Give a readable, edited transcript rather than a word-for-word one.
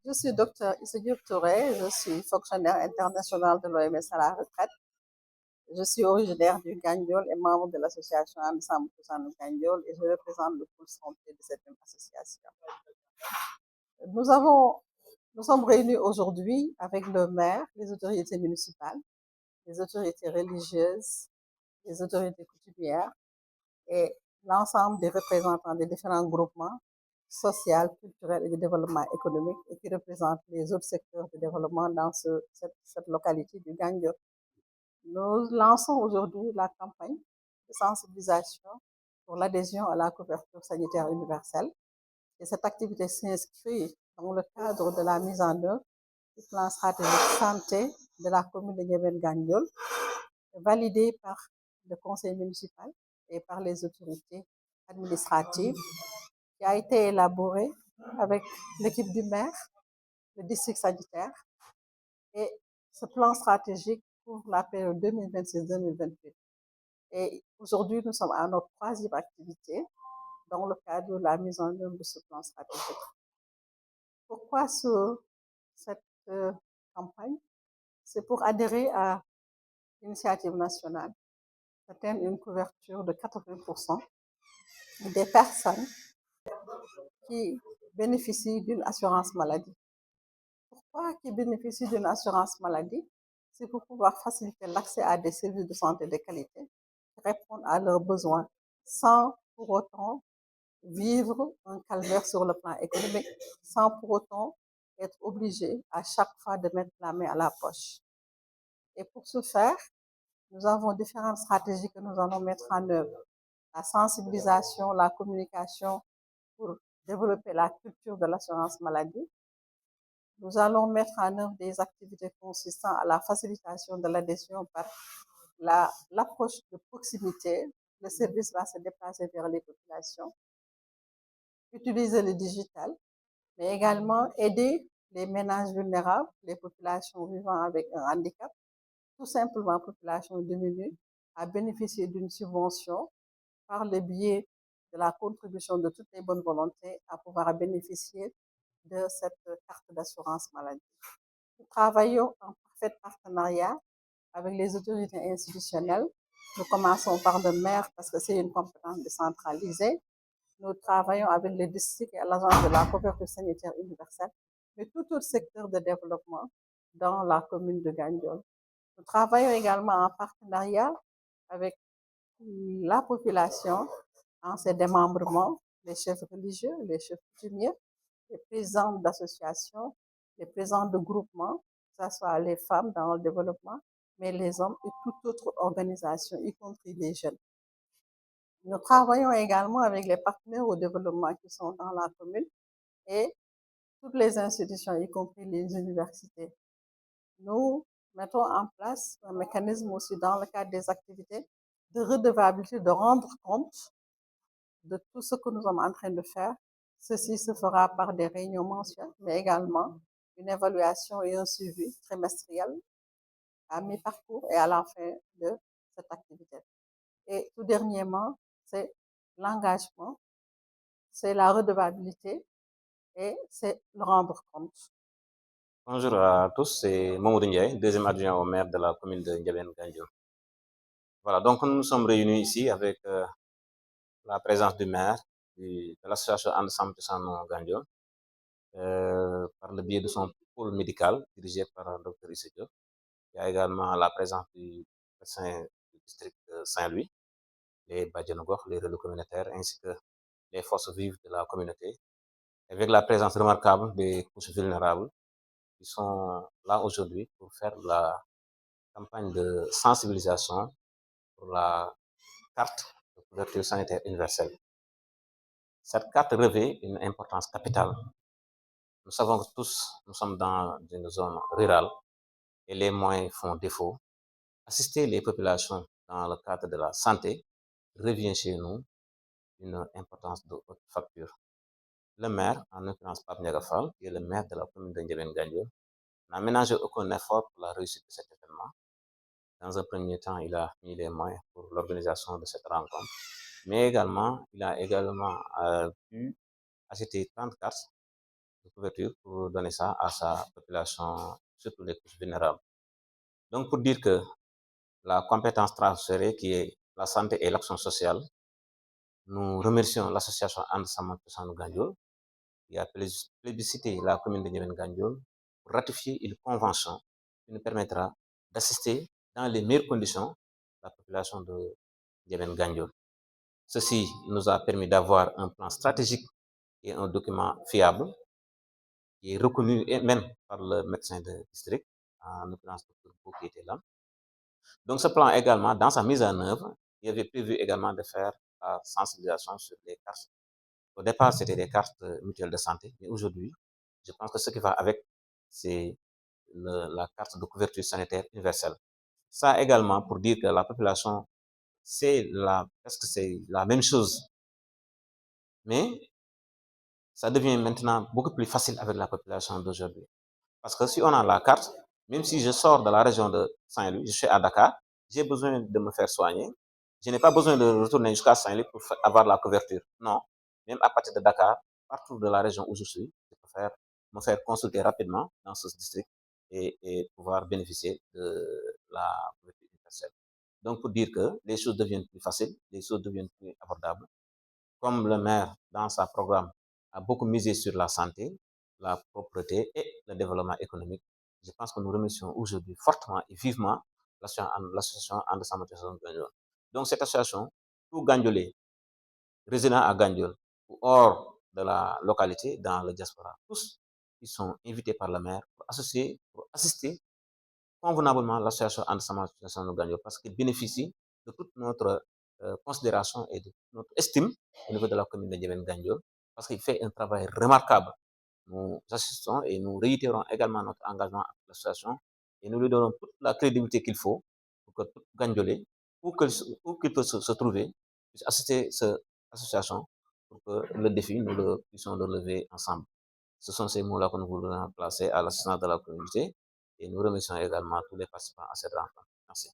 Je suis docteur Issaoui Touré, je suis fonctionnaire international de l'OMS à la retraite. Je suis originaire du Gandiol et membre de l'association Ensemble Toussane Gandiol et je représente le pôle santé de cette même association. Nous avons, nous sommes réunis aujourd'hui avec le maire, les autorités municipales, les autorités religieuses, les autorités coutumières et l'ensemble des représentants des différents groupements social, culturel et de développement économique et qui représentent les autres secteurs de développement dans cette localité du Gandiol. Nous lançons aujourd'hui la campagne de sensibilisation pour l'adhésion à la couverture sanitaire universelle et cette activité s'inscrit dans le cadre de la mise en œuvre du plan stratégique santé de la commune de Ndiébène-Gandiol, validé par le conseil municipal et par les autorités administratives, qui a été élaboré avec l'équipe du maire, le district sanitaire, et ce plan stratégique pour la période 2026-2028. Et aujourd'hui, nous sommes à notre troisième activité dans le cadre de la mise en œuvre de ce plan stratégique. Pourquoi cette campagne? C'est pour adhérer à l'initiative nationale, atteindre une couverture de 80% des personnes qui bénéficient d'une assurance maladie. Pourquoi qui bénéficient d'une assurance maladie? C'est pour pouvoir faciliter l'accès à des services de santé de qualité, répondre à leurs besoins sans pour autant vivre un calvaire sur le plan économique, sans pour autant être obligé à chaque fois de mettre la main à la poche. Et pour ce faire, nous avons différentes stratégies que nous allons mettre en œuvre. La sensibilisation, la communication pour développer la culture de l'assurance maladie. Nous allons mettre en œuvre des activités consistant à la facilitation de l'adhésion par l'approche de proximité. Le service va se déplacer vers les populations, utiliser le digital, mais également aider les ménages vulnérables, les populations vivant avec un handicap, tout simplement population diminuée, à bénéficier d'une subvention par le biais de la contribution de toutes les bonnes volontés à pouvoir bénéficier de cette carte d'assurance maladie. Nous travaillons en parfait partenariat avec les autorités institutionnelles. Nous commençons par le maire parce que c'est une compétence décentralisée. Nous travaillons avec les districts et l'agence de la couverture sanitaire universelle, mais tout autre secteur de développement dans la commune de Gandiol. Nous travaillons également en partenariat avec la population en ses démembrements, les chefs religieux, les chefs coutumiers, les présidents d'associations, les présidents de groupements, que ce soit les femmes dans le développement, mais les hommes et toute autre organisation, y compris les jeunes. Nous travaillons également avec les partenaires au développement qui sont dans la commune et toutes les institutions, y compris les universités. Nous mettons en place un mécanisme aussi dans le cadre des activités de redevabilité, de rendre compte de tout ce que nous sommes en train de faire. Ceci se fera par des réunions mensuelles, mais également une évaluation et un suivi trimestriel à mi-parcours et à la fin de cette activité. Et tout dernièrement, c'est l'engagement, c'est la redevabilité et c'est le rendre compte. Bonjour à tous, c'est Mamoudou Ndiaye, deuxième adjoint au maire de la commune de Ndiébène-Gandiol. Voilà, donc nous nous sommes réunis ici avec la présence du maire de l'association Ensemble Toussane Gandiol, par le biais de son pôle médical dirigé par le Dr Issa Diop. Il y a également la présence du médecin du district de Saint-Louis, les Badjanogor, les relais communautaires, ainsi que les forces vives de la communauté, avec la présence remarquable des couches vulnérables qui sont là aujourd'hui pour faire la campagne de sensibilisation pour la carte de couverture sanitaire universelle. Cette carte revêt une importance capitale. Nous savons que tous, nous sommes dans une zone rurale et les moyens font défaut. Assister les populations dans le cadre de la santé revient chez nous une importance de haute facture. Le maire, en l'occurrence Pape Ndiaga Fall, qui est le maire de la commune de Ndiébène-Gandiol, n'a ménagé aucun effort pour la réussite de cet événement. Dans un premier temps, il a mis les moyens pour l'organisation de cette rencontre, mais également, il a également pu acheter 30 cartes de couverture pour donner ça à sa population, surtout les couches vulnérables. Donc, pour dire que la compétence transférée qui est la santé et l'action sociale, nous remercions l'association And Samm Cosanou Gandiol qui a plébiscité la commune de Ndiébène Gandiol pour ratifier une convention qui nous permettra d'assister dans les meilleures conditions la population de Ndiébène Gandiol. Ceci nous a permis d'avoir un plan stratégique et un document fiable qui est reconnu et même par le médecin de district, en l'occurrence Dr Bou qui était là. Donc ce plan également, dans sa mise en œuvre, il avait prévu également de faire la sensibilisation sur les cartes. Au départ, c'était des cartes mutuelles de santé, mais aujourd'hui, je pense que ce qui va avec, c'est la carte de couverture sanitaire universelle. Ça également pour dire que la population, parce que c'est la même chose, mais ça devient maintenant beaucoup plus facile avec la population d'aujourd'hui. Parce que si on a la carte, même si je sors de la région de Saint-Louis, je suis à Dakar, j'ai besoin de me faire soigner. Je n'ai pas besoin de retourner jusqu'à Saint-Louis pour avoir la couverture. Non. Même à partir de Dakar, partout de la région où je suis, je peux me faire consulter rapidement dans ce district et pouvoir bénéficier de la couverture universelle. Donc, pour dire que les choses deviennent plus faciles, les choses deviennent plus abordables. Comme le maire, dans sa programme, a beaucoup misé sur la santé, la propreté et le développement économique, je pense que nous remercions aujourd'hui fortement et vivement l'association And Samm Cosanou Gandiol. Donc cette association, tout Gandiolais résidant à Gandiol ou hors de la localité, dans le diaspora, tous, ils sont invités par le maire pour assister convenablement l'association And Samm Cosanou Gandiol parce qu'il bénéficie de toute notre considération et de notre estime au niveau de la commune de Ndiébène Gandiol parce qu'il fait un travail remarquable. Nous assistons et nous réitérons également notre engagement à l'association et nous lui donnons toute la crédibilité qu'il faut pour que tout Gandiolais, où qu'il peut se trouver, puisse assister cette association pour que le défi, nous le puissions le relever ensemble. Ce sont ces mots-là que nous voulons placer à l'assistance de la communauté et nous remercions également tous les participants à cette rencontre. Merci.